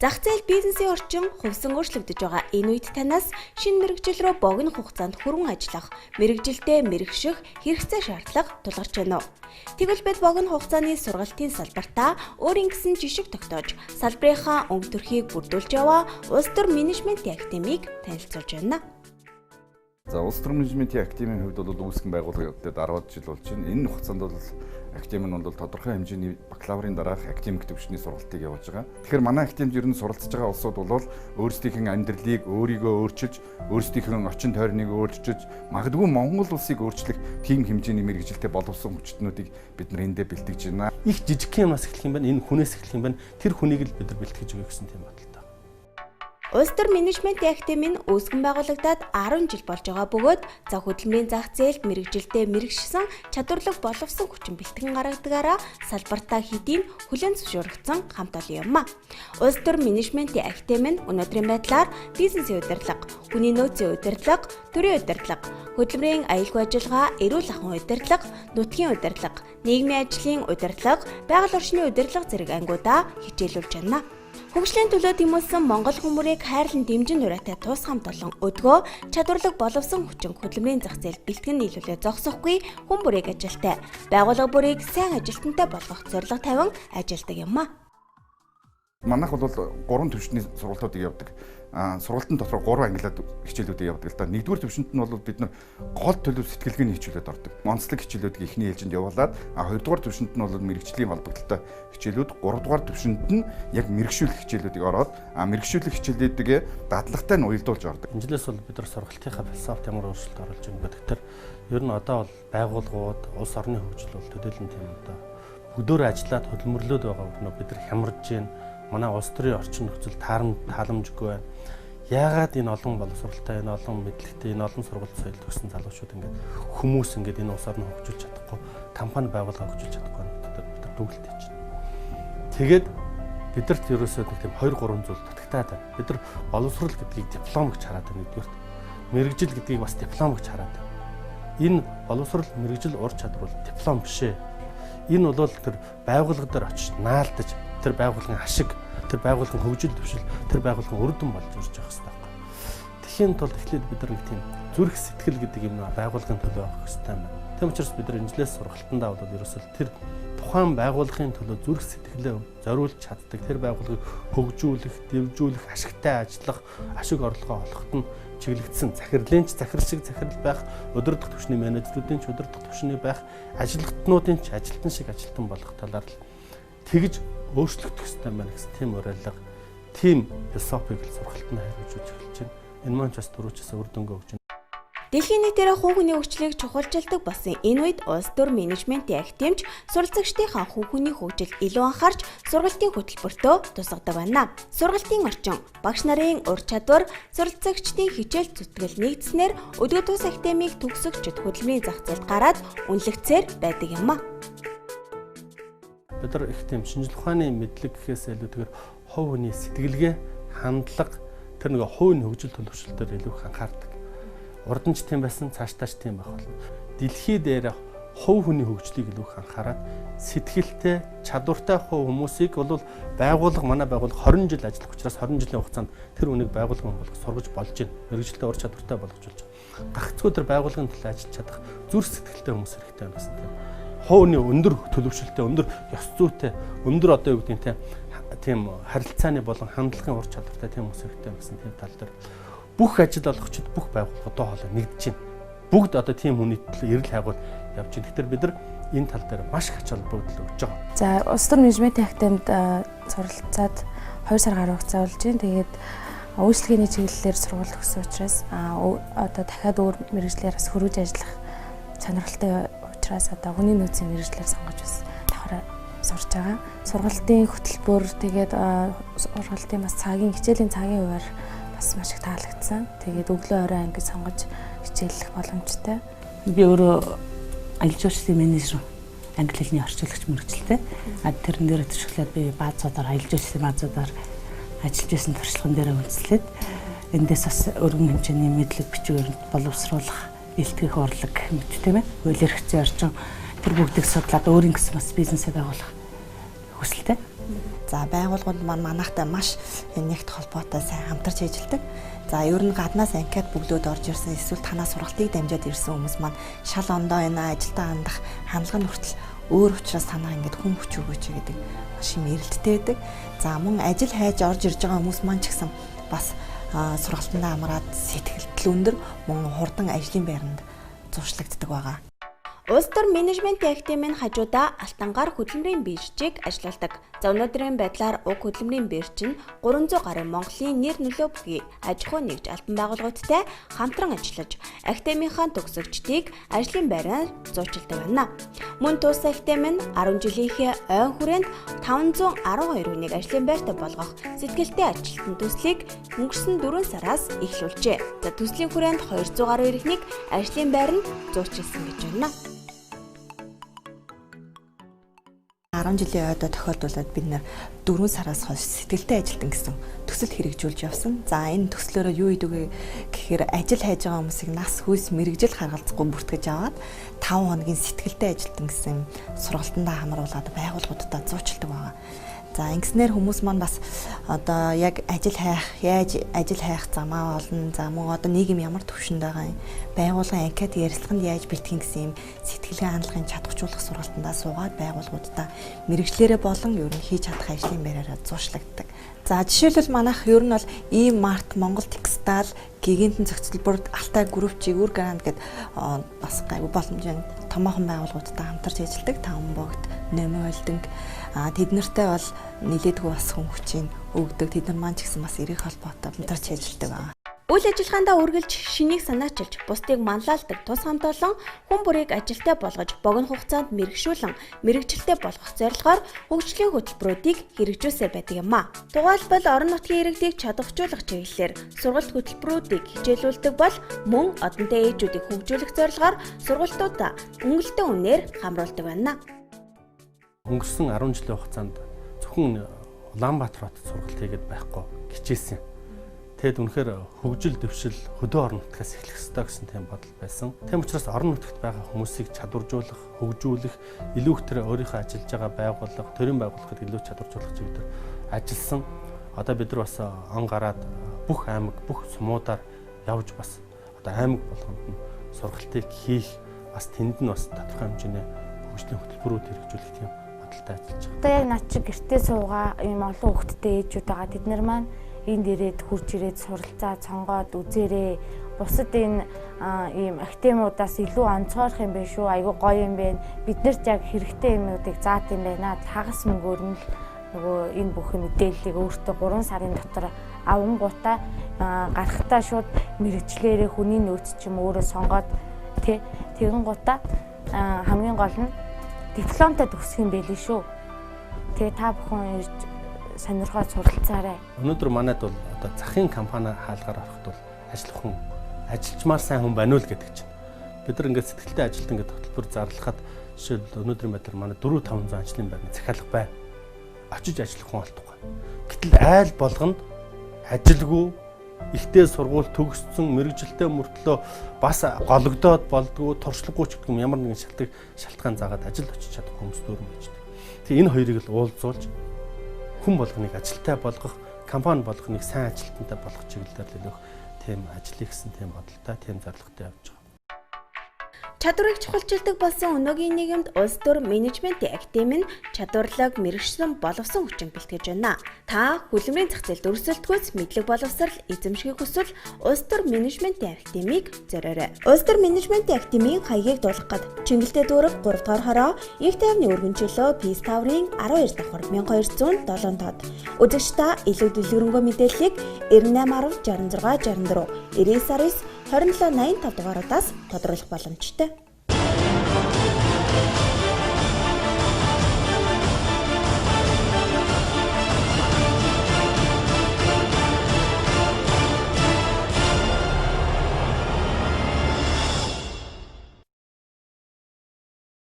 Зах зээл бизнесийн орчин хувьсан өөрчлөгдөж байгаа энэ үед танаас шинэ мэргэжил рүү богино хугацаанд хүрэн ажиллах, мэргэжилдээ мэргэших хэрэгцээ шаардлага тулгарч байна уу? Тэгвэл бид богино хугацааны сургалтын салбартаа өөрийн гэсэн жишг тогтоож, салбарынхаа өнгө төрхийг бүрдүүлж яваа улс төр менежментийн академиг танилцуулж байна. За улс төр менежментийн академийн хувьд бол үүсгэн байгуулагдаад 10 жил болж байна. Энэ хугацаанд бол академи нь бол тодорхой хэмжээний бакалаврын дараах академик төвшний сургалтыг явуулж байгаа. Тэгэхээр манай академид ер нь суралцж байгаа улсууд бол өөрсдийнх нь амьдралыг өөрийгөө өөрчилж, өөрсдийнх нь очин тойрныг өөрчилж, магадгүй Монгол улсыг өөрчлөх тийм хэмжээний мэргэжилтэд боловсон хүчтнүүдийг бид нар эндээ бэлтгэж байна. Их жижиг юмас эхлэх юм байна. Энэ хүнээс эхлэх юм байна. Тэр хүнийг л бид нар бэлтгэж өгье гэсэн тийм бодлоо. Улс төр менежментийн академи нь үүсгэн байгуулагдаад 10 жил болж байгаа бөгөөд зах хөдөлмөрийн зах зээлд мэргэжилдээ мэргэшсэн чадварлаг боловсон хүчин бэлтгэн гаргадагаараа салбартаа хэдийн хүлээн зөвшөөрөгдсөн хамт олон юм. Улс төр менежментийн академи нь өнөөдрийн байдлаар бизнесийн удирдлага, хүний нөөцийн удирдлага, төрийн удирдлага, хөдөлмөрийн аюулгүй ажиллагаа, эрүүл ахуйн удирдлага, нутгийн удирдлага, нийгмийн ажлын удирдлага, байгаль орчны удирдлага зэрэг ангиудаа хичээлүүлж байна. Хөгжлийн төлөө тэмүүлсэн Монгол хүмүүрийг хайрлан дэмжин нураатай тус хамт олон өдгөө чадварлаг боловсон хүчин хөдөлмөрийн зах зээл бэлтгэн нийлүүлээ зогсохгүй хүн бүрийг ажилтай, байгууллага бүрийг сайн ажилтнтай болгох зорилго тавин ажилладаг юм а. Манайх бол 3 төвшний сургалтуудыг явуулдаг. Сургалтын дотор 3 ангилаад хичээлүүдийг явуулдаг л да. Нэгдүгээр төвшөнд нь бол бид нар гол төлөв сэтгэлгээний хичээлүүд ордог. Онцлог хичээлүүдийг эхний ээлжинд явуулаад хоёрдугаар төвшөнд нь бол мэргэжлийн холбогдолтой хичээлүүд, гуравдугаар төвшөнд нь яг мэргэшүүлэх хичээлүүдийг ороод мэргэшүүлэх хичээлүүдийг дадлагтай нь уялдуулж ордог. Инжилээс бол бид нар сургалтынхаа философид ямар өөрчлөлт оруулж байгаа гэдэг тэр ер нь одоо бол байгууллагууд, улс орны хөгжил бол төдийлөн тийм одоо бүгдөө ажиллаад хөдөлмөрлөөд байгаа өгнө бид нар хямарж байна. Манай улс төрийн орчин нөхцөл тааламжгүй байна. Яагаад энэ олон боловсралтай, энэ олон мэдлэгтэй, энэ олон сургалт соёл төгссөн залуучууд ингээд хүмүүс ингээд энэ улс орныг хөгжүүлж чадахгүй, компани байгууллага хөгжүүлж чадахгүй бид нар дүгэлтэй чинь. Тэгээд бидэрт ерөөсөө тийм 2-3 зүйл дутагтаад байна. Бид нар боловсрал гэдгийг диплом гэж хараад байна нэгдүгээр. Мэргэжил гэдгийг бас диплом гэж хараад байна. Энэ боловсрал, мэргэжил, ур чадвар бол диплом биш ээ. Энэ бол тэр байгууллага дээр очиж наалдаж тэр байгууллагын ашиг, тэр байгууллагын хөгжил төвшил, тэр байгууллагын үр дүн болж ирж байгаа хэрэгтэй байна. Тэхийн тулд эхлээд бид нар нэг тийм зүрх сэтгэл гэдэг юм байгууллагын төлөө авах хэрэгтэй байна. Тийм учраас бид нар инжилээс сургалтандаа бол ерөөсөл тэр тухайн байгууллагын төлөө зүрх сэтгэлээ зориулж чаддаг, тэр байгууллагыг хөгжүүлэх, дэвжүүлэх, ашигтай ажиллах, ашиг орлогоо олоход нь чиглэгдсэн захирлын захирал шиг захирал байх, удирдах түвшний менежерүүдийн ч удирдах түвшний байх, ажилтнуудын ч ажилтан шиг ажилтан болох талаар л тэгж өөрчлөгдөх ёстой байна гэсэн тийм уриалга, тийм философиг сургалтанд хариуж эхэлж байна. Энэ маань ч бас дөрөвчөөс үр дүнгээ өгч байна. Дэлхийн нийтээр хувь хүний хөгжлийг чухалчилдаг болсон энэ үед улс төр менежментийн академич суралцагчдынхаа хувь хүний хөгжилд илүү анхаарч сургалтын хөтөлбөртөө тусгадаг байна. Сургалтын орчин, багш нарын ур чадвар, суралцагчдын хичээл зүтгэл нэгдснээр өдгөө тус академиг төгсөгчд хөдөлмөрийн зах зээлд гараад үнэлэгцээр байдаг юм а. Бид нар их тийм шинжлэх ухааны мэдлэг гэхээс илүүтэйгээр хувь хүний сэтгэлгээ, хандлага, тэр нэг хувийн хөгжил төлөвшөлтөөр илүү их анхаардаг. Урд нь ч тийм байсан, цаашдаа ч тийм байх болно. Дэлхий дээр хувь хүний хөгжлийг илүү их анхаарад сэтгэлтэй, чадвартай хувь хүмүүсийг бол манай байгууллага 20 жил ажиллах учраас 20 жилийн хугацаанд тэр үнийг байгууллагын болгох сургаж болж байна. Мэргэжилтэд ур чадвартай болгож болж байна. Гагцгүй тэр байгууллагын төлөө ажиллаж чадах зүрх сэтгэлтэй хүмүүс хэрэгтэй байна гэсэн тийм. Хувийн өндөр төлөвшөлттэй, өндөр ёс зүйтэй, өндөр одоо юу гэдэг тийм харилцааны болон хандлагын ур чадвартай тийм хүмүүс хэрэгтэй гэсэн тийм тал дээр бүх ажил олгогчид бүх байгууллага одоо хоолой нэгдэж байна. Бүгд одоо тийм хүний төлөө эрэл хайгуул явж байна. Тэгэхээр бид нар энэ тал дээр маш их ач холбогдол өгч байгаа. За улс төр менежментийн академид суралцаад 2 сар гаруй хугацаа болж байна. Тэгээд үйлчлэгээний чиглэлээр сургалт өгсөн учраас одоо дахиад өөр мэргэжлээр бас хөрвж ажиллах сонирхолтой учраас одоо хүний нөөцийн мэргэжлээр сонгож бас давхар сурч байгаа. Сургалтын хөтөлбөр тэгээд сургалтын бас хичээлийн цагийн хуваар бас маш их таалагдсан. Тэгээд өглөө орой анги сонгож хичээллэх боломжтой. Би өөрөө аялал жуулчлалын менежер, англи хэлний орчуулагч мэргэжилтэй. Тэрэн дээр төшөглөөд би баазуудаар аялал жуулчлалын баазуудаар ажиллаж байсан туршлаган дээр үндэслээд эндээс бас өргөн хэмжээний мэдлэг бичгээр боловсруулах, бэлтгэх урлаг гэх мэт тийм ээ. Хууль эрх зүйн орчин тэр бүгдийг судлаад өөрийн гэсэн бас бизнесээ байгуулах хүсэлтэй. За байгууллагууд маань манайхтай маш нэгт холбоотой сайн хамтарч ажилладаг. За ер нь гаднаас анкет бүглөөд орж ирсэн эсвэл танаа сургалтыг дамжаад ирсэн хүмүүс маань шал ондоо энэ ажилдаа хандах хандлага нь хүртэл өөр учраас танаа ингээд хүн хүч өгөөч гэдэг маш юм эрэлттэй байдаг. За мөн ажил хайж орж ирж байгаа хүмүүс маань ч гэсэн бас сургалтандаа амраад сэтгэл өндөр мөн хурдан ажлын байранд зуршлагддаг байгаа. Улс төр менежментийн академийн хажуудаа алтангаар хөдөлмөрийн биржийг ажилладаг. За өнөөдрийн байдлаар уг хөдөлмөрийн бирж нь 300 гаруй Монголын нэр нөлөө бүхий аж ахуй нэгж албан байгууллагуудтай хамтран ажиллаж, академийнхаа төгсөгчдийг ажлын байраар зуучилдаг байна. Мөн тус академи нь 10 жилийнхээ ойн хүрээнд 512 хүнийг ажлын байртаа болгох сэтгэлтэй ажилтны төслийг өнгөрсөн 4 сараас эхлүүлжээ. За төслийн хүрээнд 200 гаруй иргэнийг ажлын байранд зуучилсан гэж байна. 10 жилийн ойдоо тохиолдуулаад бид нэр 4 сараас хойш сэтгэлтэй ажилтан гэсэн төсөл хэрэгжүүлж явсан. За энэ төслөөрөө юу идэв гэхээр ажил хайж байгаа хүмүүсийг нас хүйс мэрэгжил харгалзахгүй бүртгэж аваад 5 хоногийн сэтгэлтэй ажилтан гэсэн сургалтандаа хамруулад байгууллагуудад зуучилдаг байгаа. За ингэснээр хүмүүс маань бас одоо яг ажил хайх замаа олно. За мөн одоо нийгэм ямар төвшөнд байгаа юм, байгууллагын анкет ярилцлаганд яаж бэлтгэх гэсэн юм сэтгэлгээ хандлагын чадварчуулах сургалтандаа суугаад байгууллагуудаа мэрэгчлэрээ болон ер нь хийж чадах ажлын байраараа зуршлагддаг. За жишээлбэл манайх ер нь бол E-Mart, Монгол Textile, Гигантын зохицолборд Алтай групп, Жигүүр Гранд гэдэг бас гайгүй боломжтой томоохон байгууллагуудтай хамтарч ажилладаг. Таван богд, Нөмө Холдинг тэд нартай бол нэлээдгүй бас хүн хүчийг өгдөг. Тэд нар маань ч гэсэн бас эрэг холбоотой хамтарч ажилладаг байна. Үйл ажиллагаандаа үргэлж шинийг санаачилж, бусдыг манлайлдаг тус хамт олон хүн бүрийг ажилтай болгож, богино хугацаанд мэрэгшүүлэн, мэрэгжилтэй болгох зорилгоор хөгжлийн хөтөлбөрүүдийг хэрэгжүүлсээр байдаг юм а. Тухайлбал орон нутгийн иргэдийг чадварчуулах чиглэлээр сургалт хөтөлбөрүүдийг хичээлүүлдэг бол мөн одонтой ээжүүдийг хөгжүүлэх зорилгоор сургалтуудаа өнгөлтөө үнээр хамруулдаг байна. Өнгөрсөн 10 жилийн хугацаанд зөвхөн Улаанбаатар хотод сургалт хийгээд байхгүй хичээсэн. Тэгэд үнэхээр хөгжил дэвшил хөдөө орон нутгаас эхлэх ёстой гэсэн тийм бодол байсан. Тийм учраас орон нутагт байгаа хүмүүсийг чадваржуулах, хөгжүүлэх, илүү их тэр өөрийнхөө ажиллаж байгаа байгууллага, төрийн байгууллагад илүү чадваржуулах чиглэлээр ажилласан. Одоо бид нар бас он гараад бүх аймаг, бүх сумуудаар явж бас одоо аймаг болгонд нь сургалтыг хийх, бас тэнд нь бас тодорхой хэмжээний хөгжлийн хөтөлбөрүүд хэрэгжүүлэх тийм бодолтой ажиллаж байгаа. Одоо яг над чи гэртээ суугаа ийм олон хүүхэдтэй ээжүүд байгаа. Тэд нар маань энд ирээд хурж ирээд суралцаа цонгоод үзээрээ бусад энэ ийм академиудаас илүү онцгойрох юм байна шүү. Айгүй гоё юм байна. Бид нарт яг хэрэгтэй юмнуудыг заат юм байна. Хагас мөнгөөр нь нөгөө энэ бүх мэдээллийг өөртөө 3 сарын дотор авангуудаа гарахтаа шууд мэрэгчлэрээ хүний нөөц ч юм өөрөө сонгоод тэгэн гутаа хамгийн гол нь дипломтой төгсөх юм байли шүү. Тэгээ та бүхэн ирж сонирхоод суралцаарай. Өнөөдөр манайд бол одоо захын компани хаалгаар ороход бол ажиллах хүн, ажилчмаар сайн хүн байна уу гэдэг чинь. Бид нар ингээд сэтгэлтэй ажилтан гэдэг хөтөлбөр зарлахад жишээлбэл өнөөдрийн байдлаар манай 4-500 ажлын байрны захиалга бай. Очиж ажиллах хүн олдохгүй. Гэтэл айл болгонд ажилгүй, ихтэй сургууль төгссөн, мэрэгжилтэй мөртлөө бас гологдоод болдгоо, туршлагагүй ч гэх юм ямар нэгэн шалтгаан заагаад ажил очиж чадах хүмүүс дүүрэн байж байна. Тэгээ энэ хоёрыг л уулзуулж хүн болгоныг ажилтай болгох, компани болгоныг сайн ажилтнтай болгох чиглэлээр л тийм ажил хийсэн тийм бодолтой, тийм зорилготой явж байгаа. Чадварыг чухалчилдаг болсон өнөөгийн нийгэмд улс төр менежментийн академи нь чадварлаг мэрэгшсэн боловсон хүчин бэлтгэж байна. Та хөдөлмөрийн зах зээлд өрсөлдөхөөс мэдлэг боловсрал эзэмшихийг хүсвэл улс төр менежментийн академиг зориорой. Улс төр менежментийн академийн хаягийг дуулгах гээд Чингэлтэй дүүрэг 3 дугаар хороо, Их тайвны өргөн чөлөө Peace Tower-ын 12 давхар 1207 тод. Үзэгч та илүү дэлгэрэнгүй мэдээллийг 9810 66 64 99 2785 дугаараас тодруулах боломжтой.